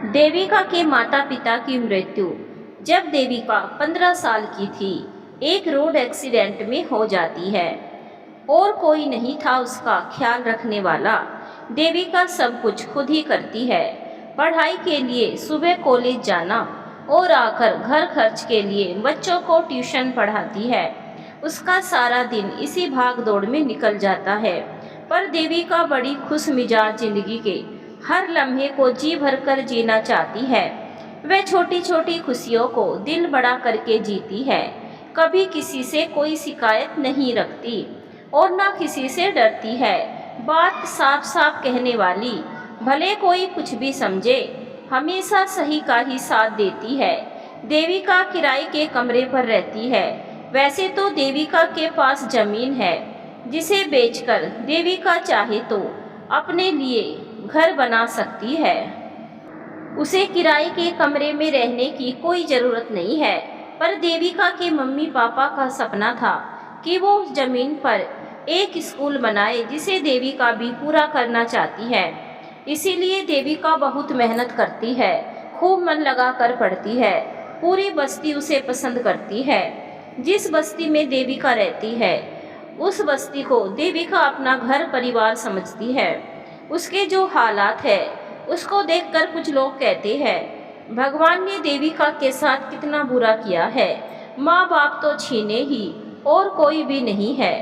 देविका के माता पिता की मृत्यु। जब देविका 15 साल की थी, एक रोड एक्सीडेंट में हो जाती है और कोई नहीं था उसका ख्याल रखने वाला। देविका सब कुछ खुद ही करती है। पढ़ाई के लिए सुबह कॉलेज जाना और आकर घर खर्च के लिए बच्चों को ट्यूशन पढ़ाती है। उसका सारा दिन इसी भाग दौड़ में निकल जाता है। पर देविका बड़ी खुश मिजाज जिंदगी के हर लम्हे को जी भरकर जीना चाहती है। वह छोटी छोटी खुशियों को दिल बड़ा करके जीती है। कभी किसी से कोई शिकायत नहीं रखती और ना किसी से डरती है। बात साफ साफ कहने वाली, भले कोई कुछ भी समझे, हमेशा सही का ही साथ देती है। देविका किराए के कमरे पर रहती है। वैसे तो देविका के पास जमीन है जिसे बेचकर देविका चाहे तो अपने लिए घर बना सकती है। उसे किराए के कमरे में रहने की कोई ज़रूरत नहीं है। पर देविका के मम्मी पापा का सपना था कि वो उस ज़मीन पर एक स्कूल बनाए, जिसे देविका भी पूरा करना चाहती है। इसीलिए देविका बहुत मेहनत करती है, खूब मन लगा कर पढ़ती है। पूरी बस्ती उसे पसंद करती है। जिस बस्ती में देविका रहती है, उस बस्ती को देविका अपना घर परिवार समझती है। उसके जो हालात है उसको देखकर कुछ लोग कहते हैं, भगवान ने देविका के साथ कितना बुरा किया है। माँ बाप तो छीने ही और कोई भी नहीं है।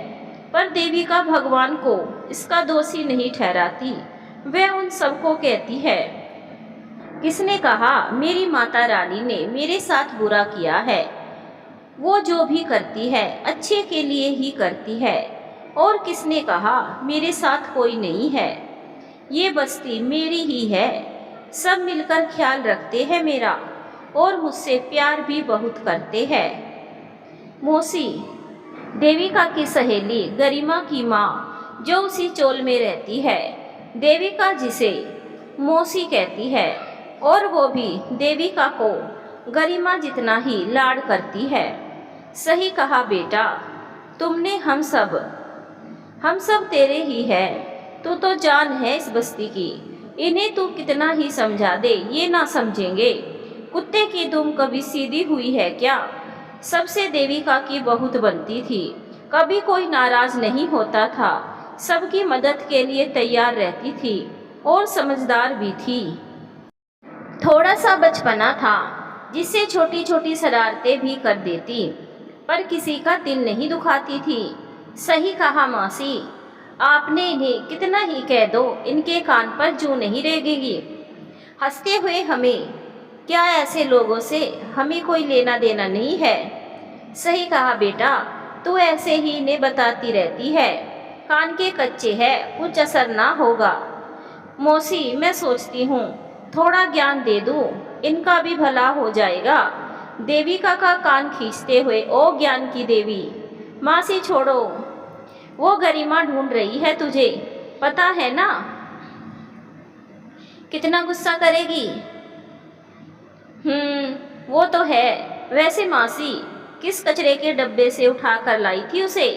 पर देविका भगवान को इसका दोषी नहीं ठहराती। वह उन सबको कहती है, किसने कहा मेरी माता रानी ने मेरे साथ बुरा किया है। वो जो भी करती है अच्छे के लिए ही करती है। और किसने कहा मेरे साथ कोई नहीं है। ये बस्ती मेरी ही है। सब मिलकर ख्याल रखते हैं मेरा और मुझसे प्यार भी बहुत करते हैं। मौसी, देविका की सहेली गरिमा की माँ, जो उसी चोल में रहती है, देविका जिसे मौसी कहती है, और वो भी देविका को गरिमा जितना ही लाड करती है। सही कहा बेटा, तुमने हम सब तेरे ही है। तू तो जान है इस बस्ती की। इन्हें तू कितना ही समझा दे, ये ना समझेंगे। कुत्ते की दुम कभी सीधी हुई है क्या। सबसे देविका की बहुत बनती थी। कभी कोई नाराज नहीं होता था। सबकी मदद के लिए तैयार रहती थी और समझदार भी थी। थोड़ा सा बचपना था जिससे छोटी छोटी शरारतें भी कर देती, पर किसी का दिल नहीं दुखाती थी। सही कहा मौसी, आपने इन्हें कितना ही कह दो, इनके कान पर जूं नहीं रेंगेगी। हंसते हुए, हमें क्या, ऐसे लोगों से हमें कोई लेना देना नहीं है। सही कहा बेटा, तू ऐसे ही इन्हें बताती रहती है। कान के कच्चे हैं, कुछ असर ना होगा। मौसी, मैं सोचती हूँ थोड़ा ज्ञान दे दूँ, इनका भी भला हो जाएगा। देविका का कान खींचते हुए, ओ ज्ञान की देवी। मासी छोड़ो, वो गरिमा ढूंढ रही है तुझे, पता है ना। कितना गुस्सा करेगी। वो तो है। वैसे मासी, किस कचरे के डब्बे से उठा कर लाई थी उसे।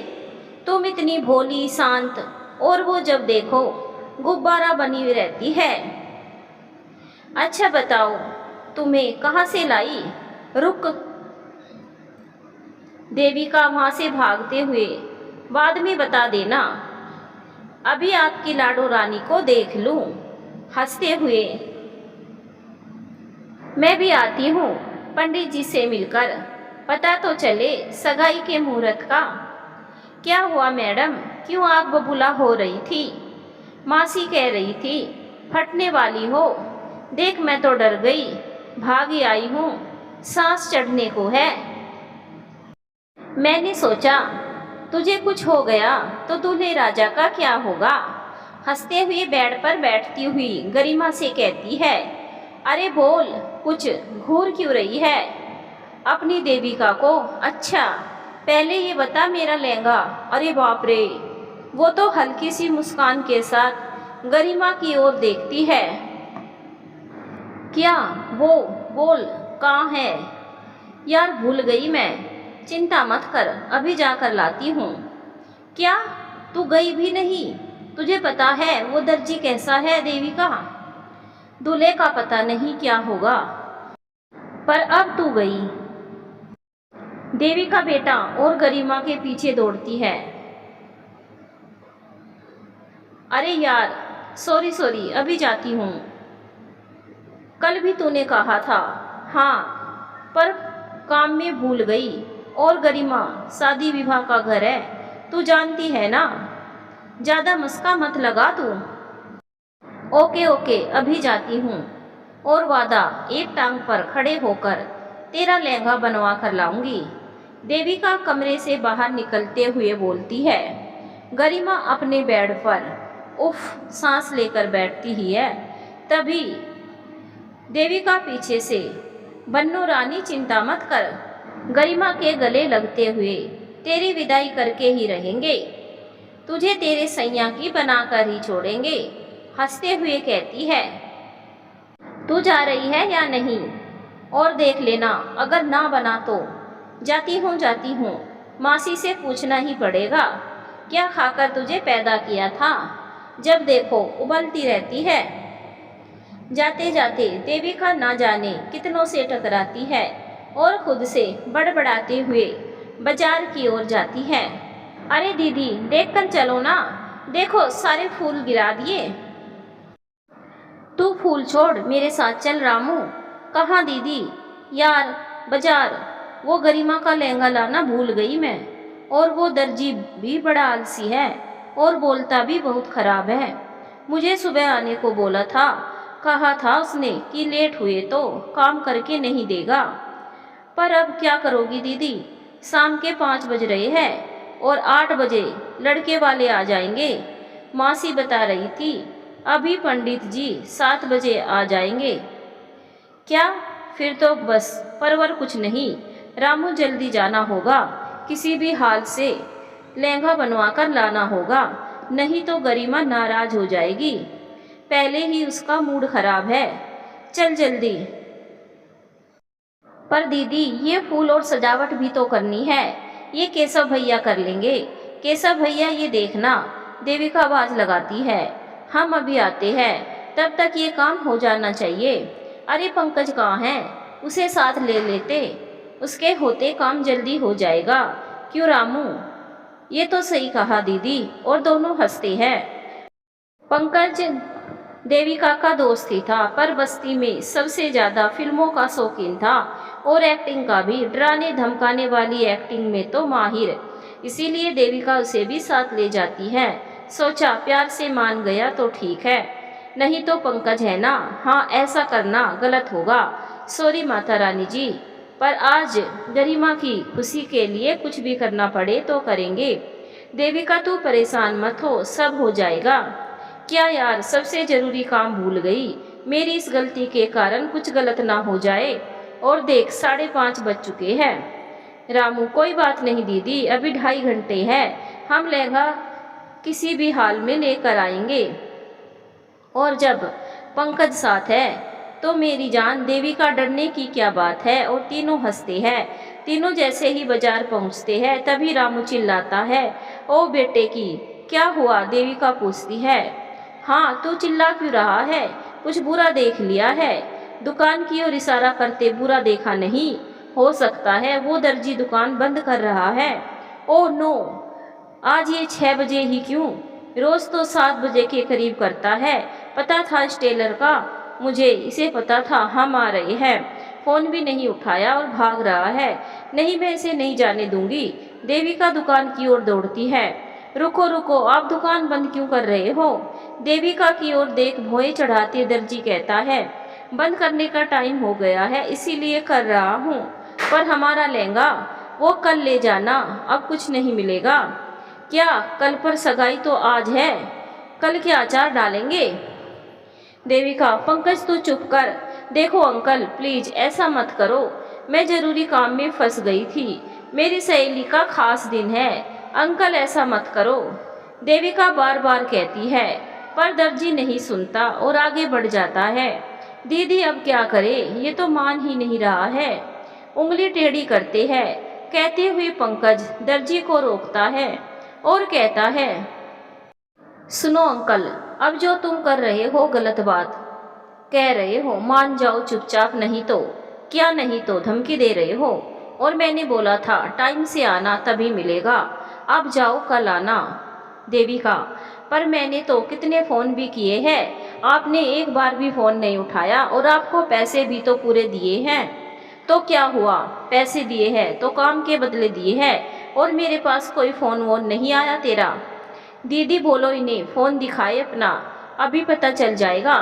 तुम इतनी भोली शांत, और वो जब देखो गुब्बारा बनी हुई रहती है। अच्छा बताओ, तुम्हें कहाँ से लाई। रुक, देविका वहाँ से भागते हुए, बाद में बता देना, अभी आपकी लाडो रानी को देख लूं। हंसते हुए, मैं भी आती हूँ पंडित जी से मिलकर, पता तो चले सगाई के मुहूर्त का। क्या हुआ मैडम, क्यों आग बबूला हो रही थी। मासी कह रही थी फटने वाली हो। देख मैं तो डर गई, भागी आई हूँ, सांस चढ़ने को है। मैंने सोचा तुझे कुछ हो गया तो दूल्हे राजा का क्या होगा। हंसते हुए बेड पर बैठती हुई गरिमा से कहती है, अरे बोल, कुछ घूर क्यों रही है अपनी देविका को। अच्छा पहले ये बता, मेरा लहंगा। अरे बाप रे। वो तो हल्की सी मुस्कान के साथ गरिमा की ओर देखती है। क्या वो, बोल कहाँ है। यार भूल गई मैं, चिंता मत कर, अभी जाकर लाती हूँ। क्या तू गई भी नहीं। तुझे पता है वो दर्जी कैसा है देविका। दूल्हे का पता नहीं क्या होगा। पर अब तू गई। देवी का बेटा और गरिमा के पीछे दौड़ती है। अरे यार, सॉरी सॉरी, अभी जाती हूँ। कल भी तूने कहा था। हाँ, पर काम में भूल गई। और गरिमा, शादी विवाह का घर है, तू जानती है ना। ज़्यादा मस्का मत लगा तू। ओके ओके, अभी जाती हूँ। और वादा, एक टांग पर खड़े होकर तेरा लहंगा बनवा कर लाऊंगी। देविका कमरे से बाहर निकलते हुए बोलती है। गरिमा अपने बेड पर उफ सांस लेकर बैठती ही है। तभी देविका पीछे से, बन्नो रानी चिंता मत कर, गरिमा के गले लगते हुए तेरी विदाई करके ही रहेंगे, तुझे तेरे सैया की बनाकर ही छोड़ेंगे, हंसते हुए कहती है। तू जा रही है या नहीं? और देख लेना, अगर ना बना तो। जाती हूँ, मासी से पूछना ही पड़ेगा, क्या खाकर तुझे पैदा किया था, जब देखो उबलती रहती है। जाते जाते देविका ना जाने कितनों से टकराती है और खुद से बड़बड़ाते हुए बाजार की ओर जाती है। अरे दीदी, देख कर चलो ना, देखो सारे फूल गिरा दिए। तू फूल छोड़, मेरे साथ चल रामू। कहाँ दीदी? यार, बाजार। वो गरिमा का लहंगा लाना भूल गई मैं। और वो दर्जी भी बड़ा आलसी है और बोलता भी बहुत खराब है। मुझे सुबह आने को बोला था, कहा था उसने कि लेट हुए तो काम करके नहीं देगा। पर अब क्या करोगी दीदी, शाम के 5 बज रहे हैं और 8 बजे लड़के वाले आ जाएंगे। मासी बता रही थी अभी पंडित जी 7 बजे आ जाएंगे। क्या? फिर तो बस परवर कुछ नहीं, रामू जल्दी जाना होगा, किसी भी हाल से लहंगा बनवा कर लाना होगा, नहीं तो गरिमा नाराज हो जाएगी। पहले ही उसका मूड खराब है, चल जल्दी। पर दीदी, ये फूल और सजावट भी तो करनी है, ये केशव भैया कर लेंगे। केशव भैया, ये देखना, देविका आवाज लगाती है। हम अभी आते हैं, तब तक ये काम हो जाना चाहिए। अरे पंकज कहाँ है? उसे साथ ले लेते, उसके होते काम जल्दी हो जाएगा। क्यों रामू? ये तो सही कहा दीदी। और दोनों हंसते हैं। पंकज देविका का दोस्त ही था, पर बस्ती में सबसे ज़्यादा फिल्मों का शौकीन था और एक्टिंग का भी, डराने धमकाने वाली एक्टिंग में तो माहिर। इसीलिए देविका उसे भी साथ ले जाती है। सोचा प्यार से मान गया तो ठीक है, नहीं तो पंकज है ना। हाँ, ऐसा करना गलत होगा। सॉरी माता रानी जी, पर आज गरिमा की खुशी के लिए कुछ भी करना पड़े तो करेंगे। देविका तू परेशान मत हो, सब हो जाएगा। क्या यार, सबसे जरूरी काम भूल गई। मेरी इस गलती के कारण कुछ गलत ना हो जाए। और देख 5:30 बज चुके हैं। रामू, कोई बात नहीं दीदी, अभी 2.5 घंटे है, हम लहंगा किसी भी हाल में लेकर आएंगे। और जब पंकज साथ है तो मेरी जान, देविका डरने की क्या बात है। और तीनों हंसते हैं। तीनों जैसे ही बाजार पहुंचते हैं तभी रामू चिल्लाता है, ओ बेटे की क्या हुआ? देविका पूछती है। हाँ, तू चिल्ला क्यों रहा है? कुछ बुरा देख लिया है? दुकान की ओर इशारा करते, बुरा देखा नहीं हो सकता है, वो दर्जी दुकान बंद कर रहा है। ओह नो, आज ये 6 बजे ही क्यों? रोज तो 7 बजे के करीब करता है। पता था इस टेलर का, मुझे इसे पता था हम आ रहे हैं। फोन भी नहीं उठाया और भाग रहा है। नहीं, मैं इसे नहीं जाने दूंगी। देविका दुकान की ओर दौड़ती है। रुको रुको, आप दुकान बंद क्यों कर रहे हो? देविका की ओर देख भौएं चढ़ाते दर्जी कहता है, बंद करने का टाइम हो गया है, इसीलिए कर रहा हूँ। पर हमारा लहंगा, वो कल ले जाना, अब कुछ नहीं मिलेगा। क्या? कल पर सगाई तो आज है, कल क्या अचार डालेंगे? देविका, पंकज तू चुप कर। देखो अंकल, प्लीज ऐसा मत करो, मैं जरूरी काम में फंस गई थी, मेरी सहेली का खास दिन है, अंकल ऐसा मत करो। देविका बार बार कहती है, पर दर्जी नहीं सुनता और आगे बढ़ जाता है। दीदी अब क्या करे, ये तो मान ही नहीं रहा है। उंगली टेढ़ी करते हैं, कहते हुए पंकज दर्जी को रोकता है और कहता है, सुनो अंकल, अब जो तुम कर रहे हो गलत बात। कह रहे हो मान जाओ चुपचाप, नहीं तो क्या, नहीं तो धमकी दे रहे हो। और मैंने बोला था टाइम से आना तभी मिलेगा, अब जाओ कल आना। देविका, पर मैंने तो कितने फ़ोन भी किए हैं, आपने एक बार भी फ़ोन नहीं उठाया, और आपको पैसे भी तो पूरे दिए हैं। तो क्या हुआ, पैसे दिए हैं तो काम के बदले दिए हैं, और मेरे पास कोई फ़ोन वोन नहीं आया तेरा। दीदी बोलो इन्हें फ़ोन दिखाए अपना, अभी पता चल जाएगा।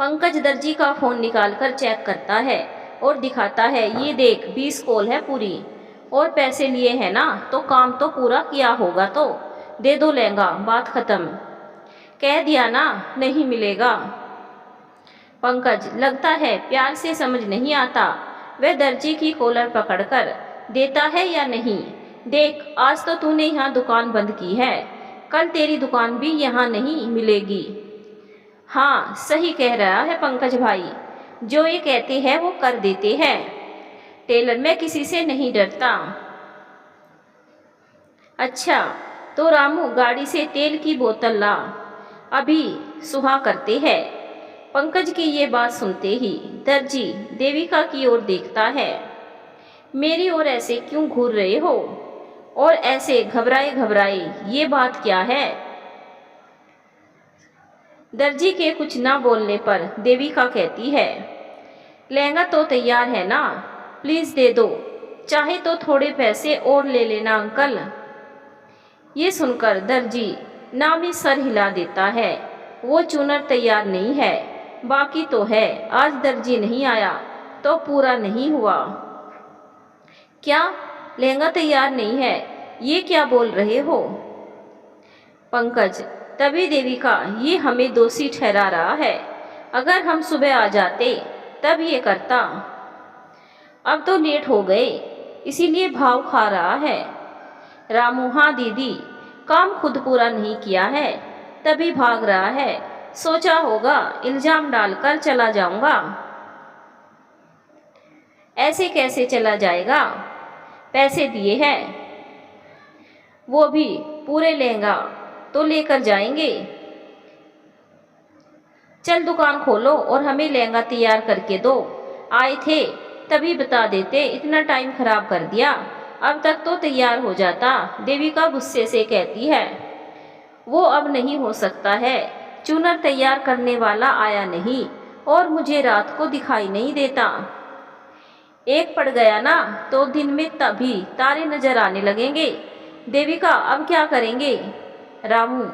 पंकज दर्जी का फ़ोन निकालकर चेक करता है और दिखाता है, ये देख 20 कॉल है पूरी, और पैसे लिए हैं ना, तो काम तो पूरा किया होगा, तो दे दो लहंगा, बात ख़त्म। कह दिया ना नहीं मिलेगा। पंकज, लगता है प्यार से समझ नहीं आता, वह दर्जी की कॉलर पकड़कर देता है या नहीं। देख आज तो तूने यहाँ दुकान बंद की है, कल तेरी दुकान भी यहाँ नहीं मिलेगी। हाँ सही कह रहा है पंकज भाई, जो ये कहते हैं वो कर देते हैं। टेलर, मैं किसी से नहीं डरता। अच्छा तो रामू गाड़ी से तेल की बोतल ला, अभी सुहा करते हैं। पंकज की ये बात सुनते ही दर्जी देविका की ओर देखता है। मेरी ओर ऐसे क्यों घूर रहे हो, और ऐसे घबराए घबराए, ये बात क्या है। दर्जी के कुछ ना बोलने पर देविका कहती है, लहंगा तो तैयार है ना, प्लीज़ दे दो, चाहे तो थोड़े पैसे और ले लेना अंकल। ये सुनकर दर्जी ना भी सर हिला देता है। वो चूनर तैयार नहीं है, बाकी तो है, आज दर्जी नहीं आया तो पूरा नहीं हुआ। क्या लहंगा तैयार नहीं है, ये क्या बोल रहे हो। पंकज, तभी देविका ये हमें दोषी ठहरा रहा है, अगर हम सुबह आ जाते तब ये करता। अब तो लेट हो गए, इसीलिए भाव खा रहा है। रामू, हाँ दीदी, काम खुद पूरा नहीं किया है तभी भाग रहा है, सोचा होगा इल्जाम डालकर चला जाऊंगा। ऐसे कैसे चला जाएगा, पैसे दिए हैं, वो भी पूरे लहंगा तो लेकर जाएंगे। चल दुकान खोलो और हमें लहंगा तैयार करके दो, आए थे तभी बता देते, इतना टाइम खराब कर दिया, अब तक तो तैयार हो जाता। देविका गुस्से से कहती है, वो अब नहीं हो सकता है, चूनर तैयार करने वाला आया नहीं, और मुझे रात को दिखाई नहीं देता। एक पड़ गया ना तो दिन में तभी तारे नजर आने लगेंगे। देविका, अब क्या करेंगे। रामू,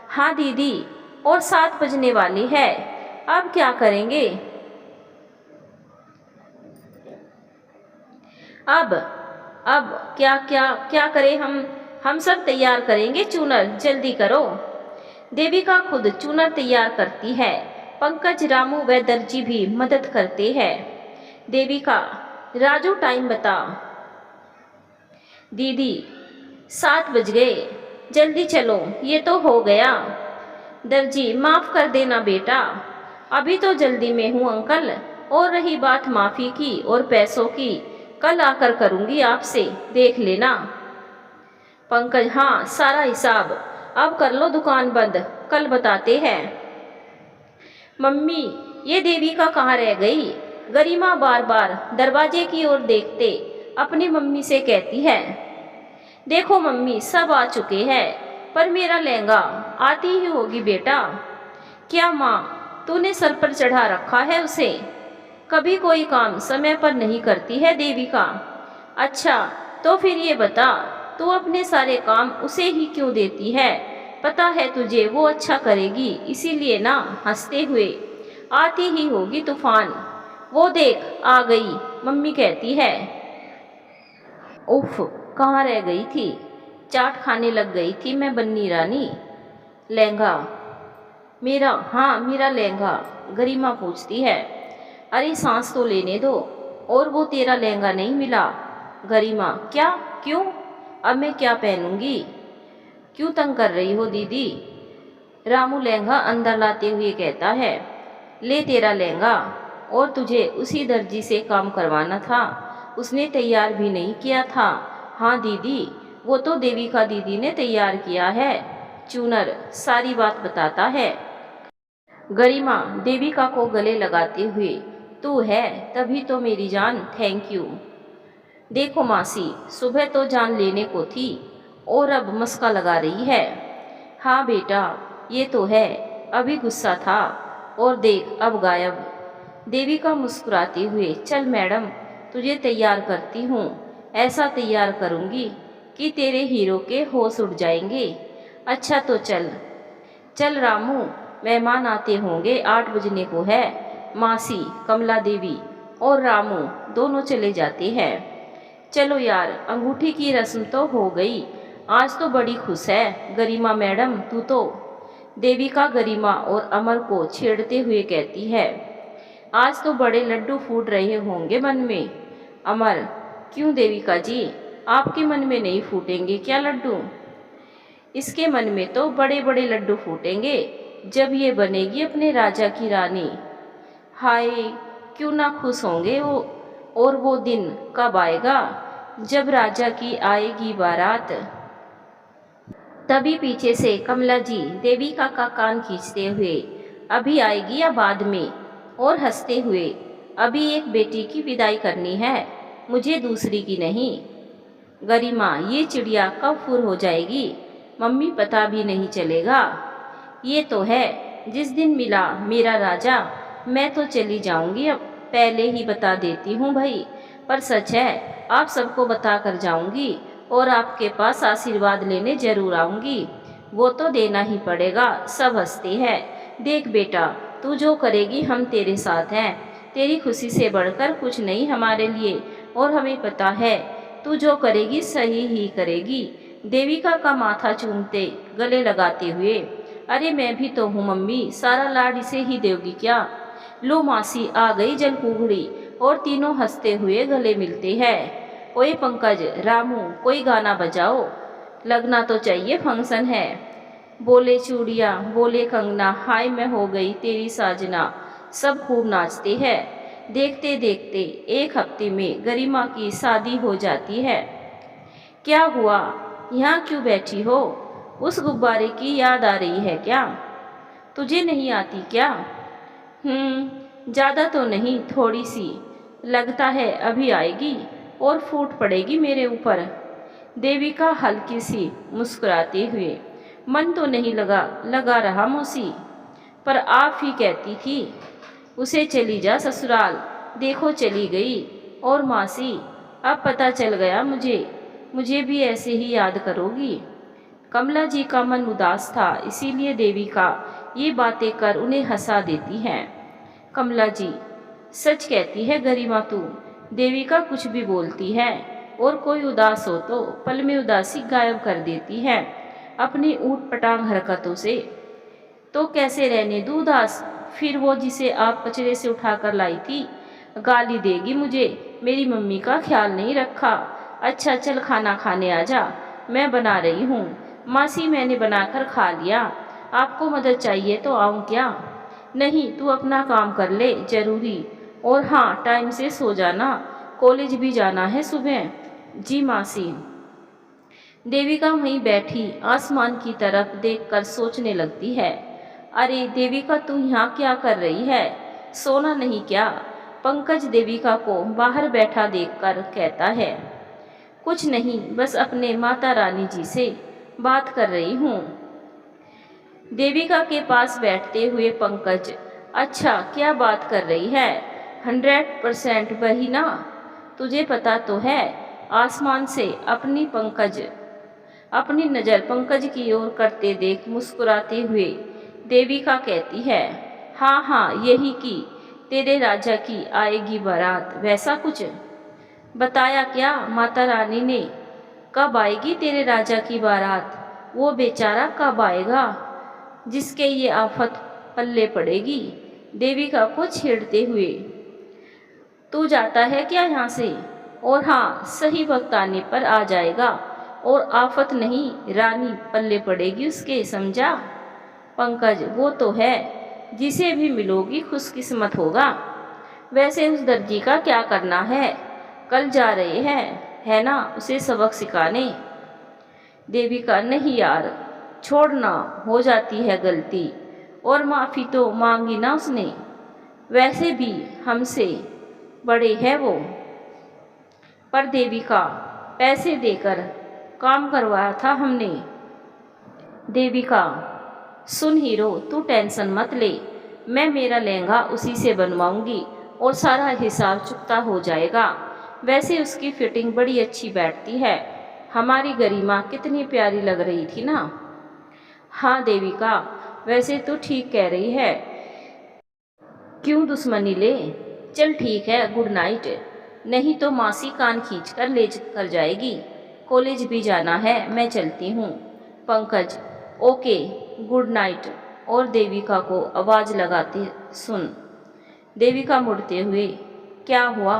हाँ दीदी, और 7 बजने वाली है, अब क्या करेंगे। अब क्या क्या क्या करें हम सब तैयार करेंगे चूनर, जल्दी करो। देविका खुद चूनर तैयार करती है, पंकज, रामू व दर्जी भी मदद करते हैं। देविका, राजू टाइम बता। दीदी 7 बज गए, जल्दी चलो, ये तो हो गया। दर्जी, माफ़ कर देना बेटा, अभी तो जल्दी में हूँ अंकल, और रही बात माफ़ी की और पैसों की, कल आकर करूँगी आपसे, देख लेना। पंकज, हाँ सारा हिसाब, अब कर लो दुकान बंद, कल बताते हैं। मम्मी, ये देविका कहाँ रह गई। गरिमा बार बार दरवाजे की ओर देखते अपनी मम्मी से कहती है, देखो मम्मी सब आ चुके हैं, पर मेरा लहंगा आती ही होगी बेटा। क्या माँ, तूने सर पर चढ़ा रखा है उसे, कभी कोई काम समय पर नहीं करती है देविका। अच्छा तो फिर ये बता, तू अपने सारे काम उसे ही क्यों देती है, पता है तुझे वो अच्छा करेगी, इसीलिए ना। हंसते हुए, आती ही होगी तूफान, वो देख आ गई, मम्मी कहती है। उफ, कहाँ रह गई थी, चाट खाने लग गई थी मैं बन्नी रानी। लहंगा मेरा, हाँ मेरा लहंगा, गरिमा पूछती है। अरे सांस तो लेने दो, और वो तेरा लहंगा नहीं मिला। गरिमा, क्या, क्यों, अब मैं क्या पहनूंगी, क्यों तंग कर रही हो दीदी। रामू लहंगा अंदर लाते हुए कहता है, ले तेरा लहंगा, और तुझे उसी दर्जी से काम करवाना था, उसने तैयार भी नहीं किया था। हाँ दीदी, वो तो देविका दीदी ने तैयार किया है। चूनर सारी बात बताता है। गरिमा देविका को गले लगाते हुए, तू है तभी तो मेरी जान, थैंक यू। देखो मासी, सुबह तो जान लेने को थी और अब मस्का लगा रही है। हाँ बेटा, ये तो है, अभी गुस्सा था और देख अब गायब। देविका मुस्कुराते हुए, चल मैडम, तुझे तैयार करती हूँ। ऐसा तैयार करूँगी कि तेरे हीरो के होश उड़ जाएंगे। अच्छा तो चल। चल रामू, मेहमान आते होंगे, 8 बजने को है। मासी, कमला देवी और रामू दोनों चले जाते हैं। चलो यार, अंगूठी की रस्म तो हो गई। आज तो बड़ी खुश है गरिमा मैडम तू तो। देविका गरिमा और अमर को छेड़ते हुए कहती है। आज तो बड़े लड्डू फूट रहे होंगे मन में। अमर, क्यों देविका जी, आपके मन में नहीं फूटेंगे क्या लड्डू? इसके मन में तो बड़े बड़े लड्डू फूटेंगे जब ये बनेगी अपने राजा की रानी। हाय, क्यों ना खुश होंगे वो। और वो दिन कब आएगा जब राजा की आएगी बारात। तभी पीछे से कमला जी देविका का कान खींचते हुए, अभी आएगी या बाद में? और हंसते हुए, अभी एक बेटी की विदाई करनी है, मुझे दूसरी की नहीं। गरिमा, ये चिड़िया कब फुर हो जाएगी मम्मी, पता भी नहीं चलेगा। ये तो है, जिस दिन मिला मेरा राजा मैं तो चली जाऊंगी अब, पहले ही बता देती हूँ भाई। पर सच है, आप सबको बता कर जाऊंगी और आपके पास आशीर्वाद लेने जरूर आऊंगी। वो तो देना ही पड़ेगा। सब हंसते हैं। देख बेटा, तू जो करेगी हम तेरे साथ हैं। तेरी खुशी से बढ़कर कुछ नहीं हमारे लिए, और हमें पता है तू जो करेगी सही ही करेगी। देविका का माथा चूमते गले लगाते हुए, अरे मैं भी तो हूँ मम्मी, सारा लाड इसे ही दोगी क्या? लो मासी आ गई जलकुंगड़ी, और तीनों हंसते हुए गले मिलते हैं। ओए पंकज, रामू, कोई गाना बजाओ, लगना तो चाहिए फंक्शन है। बोले चूड़िया, बोले कंगना, हाय मैं हो गई तेरी साजना। सब खूब नाचते हैं। देखते देखते 1 हफ्ते में गरिमा की शादी हो जाती है। क्या हुआ, यहाँ क्यों बैठी हो? उस गुब्बारे की याद आ रही है क्या? तुझे नहीं आती क्या? ज़्यादा तो नहीं, थोड़ी सी। लगता है अभी आएगी और फूट पड़ेगी मेरे ऊपर। देविका हल्की सी मुस्कुराते हुए, मन तो नहीं लगा रहा मौसी, पर आप ही कहती थी उसे चली जा ससुराल, देखो चली गई। और मासी, अब पता चल गया मुझे भी ऐसे ही याद करोगी। कमला जी का मन उदास था, इसीलिए देविका ये बातें कर उन्हें हंसा देती हैं। कमला जी, सच कहती है गरिमा तू। देविका कुछ भी बोलती है, और कोई उदास हो तो पल में उदासी गायब कर देती है अपनी ऊट पटांग हरकतों से। तो कैसे रहने दूँ उदास? फिर वो जिसे आप कचरे से उठाकर लाई थी गाली देगी मुझे, मेरी मम्मी का ख्याल नहीं रखा। अच्छा चल खाना खाने आ जा, मैं बना रही हूँ। मासी, मैंने बनाकर खा लिया, आपको मदद चाहिए तो आऊँ क्या? नहीं, तू अपना काम कर ले, जरूरी। और हाँ, टाइम से सो जाना, कॉलेज भी जाना है सुबह। जी मासी। देविका वहीं बैठी आसमान की तरफ देखकर सोचने लगती है। अरे देविका, तू यहाँ क्या कर रही है? सोना नहीं क्या? पंकज देविका को बाहर बैठा देखकर कहता है। कुछ नहीं, बस अपने माता रानी जी से बात कर रही हूँ। देविका के पास बैठते हुए पंकज, अच्छा क्या बात कर रही है? 100% वही ना? तुझे पता तो है। आसमान से अपनी नज़र पंकज की ओर करते देख मुस्कुराते हुए देविका कहती है, हाँ हाँ, यही की तेरे राजा की आएगी बारात, वैसा कुछ बताया क्या माता रानी ने? कब आएगी तेरे राजा की बारात? वो बेचारा कब आएगा जिसके ये आफत पल्ले पड़ेगी? देविका को छेड़ते हुए, तू जाता है क्या यहाँ से? और हाँ, सही वक्त आने पर आ जाएगा, और आफत नहीं रानी पल्ले पड़ेगी उसके, समझा? पंकज, वो तो है, जिसे भी मिलोगी खुशकिस्मत होगा। वैसे उस दर्जी का क्या करना है? कल जा रहे हैं, है ना, उसे सबक सिखाने। देविका, नहीं यार, छोड़ना, हो जाती है गलती। और माफ़ी तो मांगी ना उसने, वैसे भी हमसे बड़े है वो। पर देविका पैसे देकर काम करवाया था हमने। देविका सुन हीरो, तू टेंशन मत ले, मैं मेरा लहंगा उसी से बनवाऊंगी और सारा हिसाब चुकता हो जाएगा। वैसे उसकी फिटिंग बड़ी अच्छी बैठती है, हमारी गरिमा कितनी प्यारी लग रही थी ना। हाँ देविका, वैसे तो ठीक कह रही है, क्यों दुश्मनी ले। चल ठीक है, गुड नाइट, नहीं तो मासी कान खींच कर ले कर जाएगी। कॉलेज भी जाना है, मैं चलती हूँ। Pankaj okay, good night. और देविका को आवाज़ लगाते सुन। देविका मुड़ते हुए, क्या हुआ?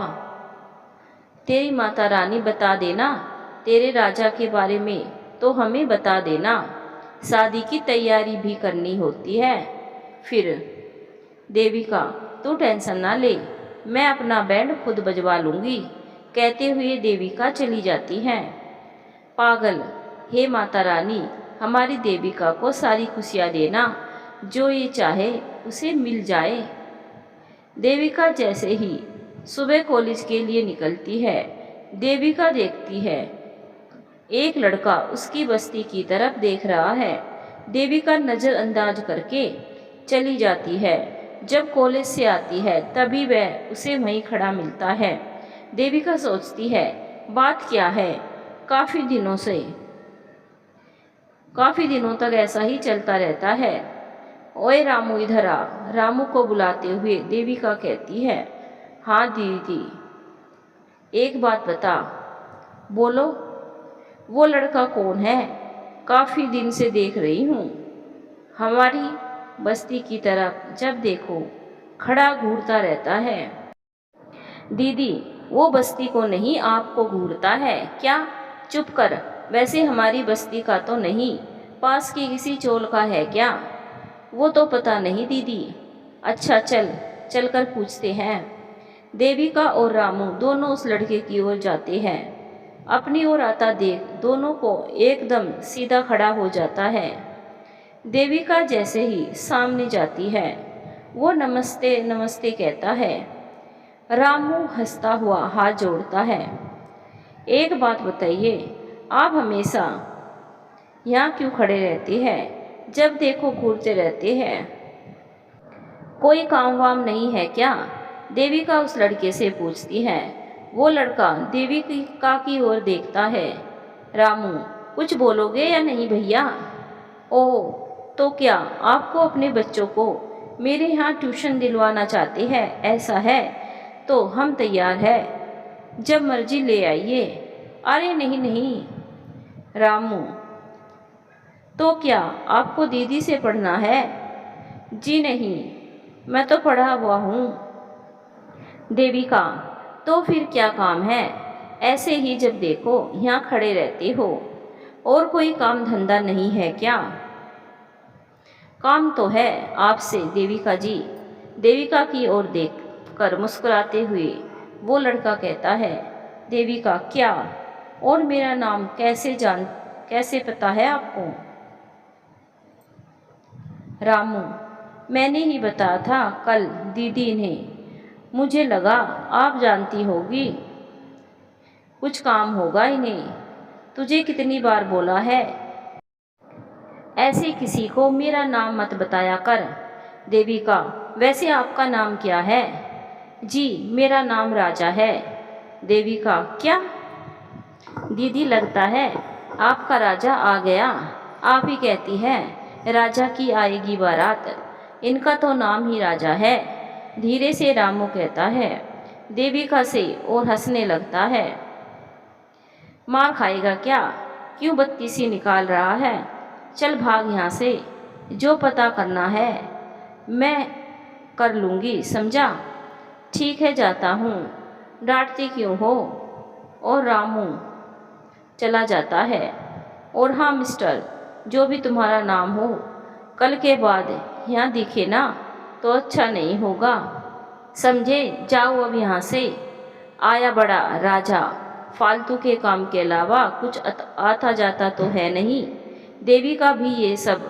तेरी माता रानी बता देना, तेरे राजा के बारे में तो हमें बता देना, शादी की तैयारी भी करनी होती है फिर। देविका तू टेंशन ना ले, मैं अपना बैंड खुद बजवा लूँगी, कहते हुए देविका चली जाती है। पागल, हे माता रानी, हमारी देविका को सारी खुशियाँ देना, जो ये चाहे उसे मिल जाए। देविका जैसे ही सुबह कॉलेज के लिए निकलती है, देविका देखती है एक लड़का उसकी बस्ती की तरफ देख रहा है। देविका नज़रअंदाज करके चली जाती है। जब कॉलेज से आती है तभी वह उसे वहीं खड़ा मिलता है। देविका सोचती है, बात क्या है, काफ़ी दिनों तक ऐसा ही चलता रहता है। ओए रामू इधर आ, रामू को बुलाते हुए देविका कहती है। हाँ दीदी, एक बात बता। बोलो। वो लड़का कौन है? काफ़ी दिन से देख रही हूँ, हमारी बस्ती की तरफ जब देखो खड़ा घूरता रहता है। दीदी, वो बस्ती को नहीं आपको घूरता है क्या? चुप कर, वैसे हमारी बस्ती का तो नहीं, पास की किसी चोल का है क्या? वो तो पता नहीं दीदी। अच्छा चल कर पूछते हैं। देविका और रामू दोनों उस लड़के की ओर जाते हैं। अपनी ओर आता देख दोनों को एकदम सीधा खड़ा हो जाता है। देविका जैसे ही सामने जाती है, वो नमस्ते नमस्ते कहता है। रामू हंसता हुआ हाथ जोड़ता है। एक बात बताइए, आप हमेशा यहाँ क्यों खड़े रहते हैं? जब देखो घूरते रहते हैं, कोई काम वाम नहीं है क्या? देविका उस लड़के से पूछती है। वो लड़का देविका की ओर देखता है। रामू, कुछ बोलोगे या नहीं भैया? ओह, तो क्या आपको अपने बच्चों को मेरे यहाँ ट्यूशन दिलवाना चाहते हैं? ऐसा है तो हम तैयार है, जब मर्जी ले आइए। अरे नहीं रामू, तो क्या आपको दीदी से पढ़ना है? जी नहीं, मैं तो पढ़ा हुआ हूँ। देविका, तो फिर क्या काम है? ऐसे ही जब देखो यहाँ खड़े रहते हो, और कोई काम धंधा नहीं है क्या? काम तो है आपसे देविका जी। देविका की ओर देख कर मुस्कुराते हुए वो लड़का कहता है। देविका, क्या? और मेरा नाम कैसे पता है आपको? रामू, मैंने ही बताया था कल दीदी ने, मुझे लगा आप जानती होगी, कुछ काम होगा इन्हें। तुझे कितनी बार बोला है, ऐसे किसी को मेरा नाम मत बताया कर। देविका, वैसे आपका नाम क्या है? जी, मेरा नाम राजा है। देविका, क्या? दीदी, लगता है आपका राजा आ गया। आप ही कहती है राजा की आएगी बारात, इनका तो नाम ही राजा है। धीरे से रामू कहता है। देविका से और हंसने लगता है। मार खाएगा क्या? क्यों बत्तीसी निकाल रहा है? चल भाग यहाँ से, जो पता करना है मैं कर लूँगी, समझा? ठीक है, जाता हूँ, डांटती क्यों हो? और रामू चला जाता है। और हाँ मिस्टर, जो भी तुम्हारा नाम हो, कल के बाद यहाँ दिखे ना तो अच्छा नहीं होगा, समझे? जाओ अब यहाँ से। आया बड़ा राजा, फालतू के काम के अलावा कुछ आता जाता तो है नहीं। देविका भी ये सब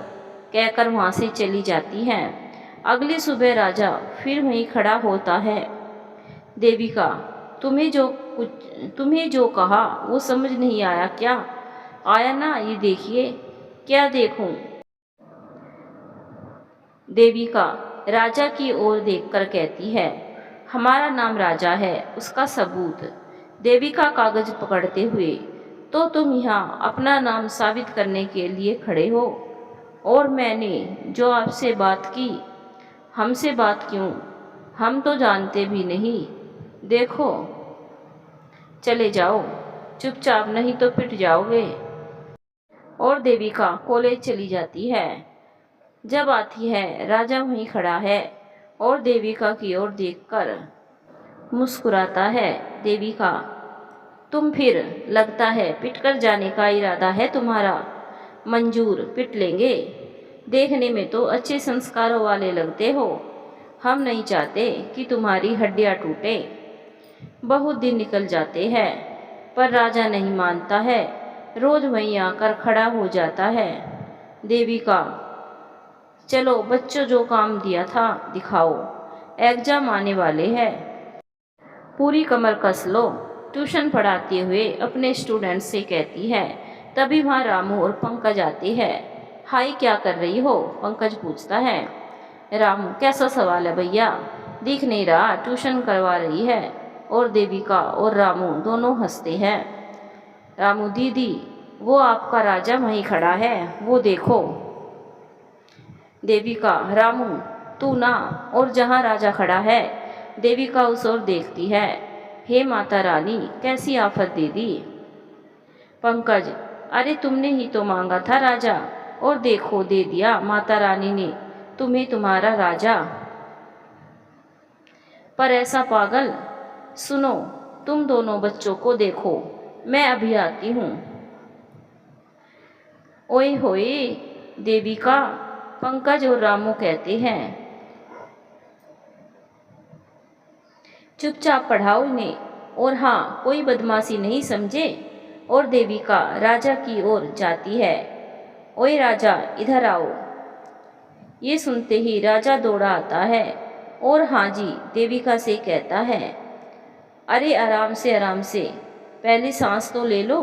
कहकर वहाँ से चली जाती हैं। अगली सुबह राजा फिर वहीं खड़ा होता है। देविका, तुम्हें जो कहा वो समझ नहीं आया क्या? आया ना, ये देखिए। क्या देखूं? देविका राजा की ओर देखकर कहती है, हमारा नाम राजा है, उसका सबूत। देविका कागज पकड़ते हुए, तो तुम यहाँ अपना नाम साबित करने के लिए खड़े हो, और मैंने जो आपसे बात की, हमसे बात क्यों? हम तो जानते भी नहीं। देखो, चले जाओ चुपचाप, नहीं तो पिट जाओगे। और देविका कॉलेज चली जाती है। जब आती है, राजा वहीं खड़ा है और देविका की ओर देखकर मुस्कुराता है। देविका, तुम फिर लगता है पिटकर जाने का इरादा है तुम्हारा। मंजूर, पिट लेंगे। देखने में तो अच्छे संस्कारों वाले लगते हो। हम नहीं चाहते कि तुम्हारी हड्डियां टूटे। बहुत दिन निकल जाते हैं, पर राजा नहीं मानता है। रोज वहीं आकर खड़ा हो जाता है। देविका, चलो बच्चों, जो काम दिया था दिखाओ, एग्जाम आने वाले हैं। पूरी कमर कस लो, ट्यूशन पढ़ाते हुए अपने स्टूडेंट से कहती है। तभी वहाँ रामू और पंकज आते हैं। हाय, क्या कर रही हो? पंकज पूछता है। रामू, कैसा सवाल है भैया, दिख नहीं रहा, ट्यूशन करवा रही है। और देविका और रामू दोनों हंसते हैं। रामू, दीदी, वो आपका राजा वहीं खड़ा है, वो देखो। देविका, रामू तू ना, और जहाँ राजा खड़ा है। देविका उस ओर देखती है। हे माता रानी, कैसी आफत दे दी। पंकज, अरे तुमने ही तो मांगा था राजा, और देखो दे दिया माता रानी ने तुम्हें तुम्हारा राजा। पर ऐसा पागल, सुनो, तुम दोनों बच्चों को देखो, मैं अभी आती हूँ। ओए होए देविका, पंकज और रामू कहते हैं। चुपचाप पढ़ाओ इन्हें, और हाँ, कोई बदमाशी नहीं समझे। और देविका राजा की ओर जाती है। ओए राजा, इधर आओ। ये सुनते ही राजा दौड़ा आता है और हाँ जी देविका से कहता है, अरे आराम से, पहली सांस तो ले लो।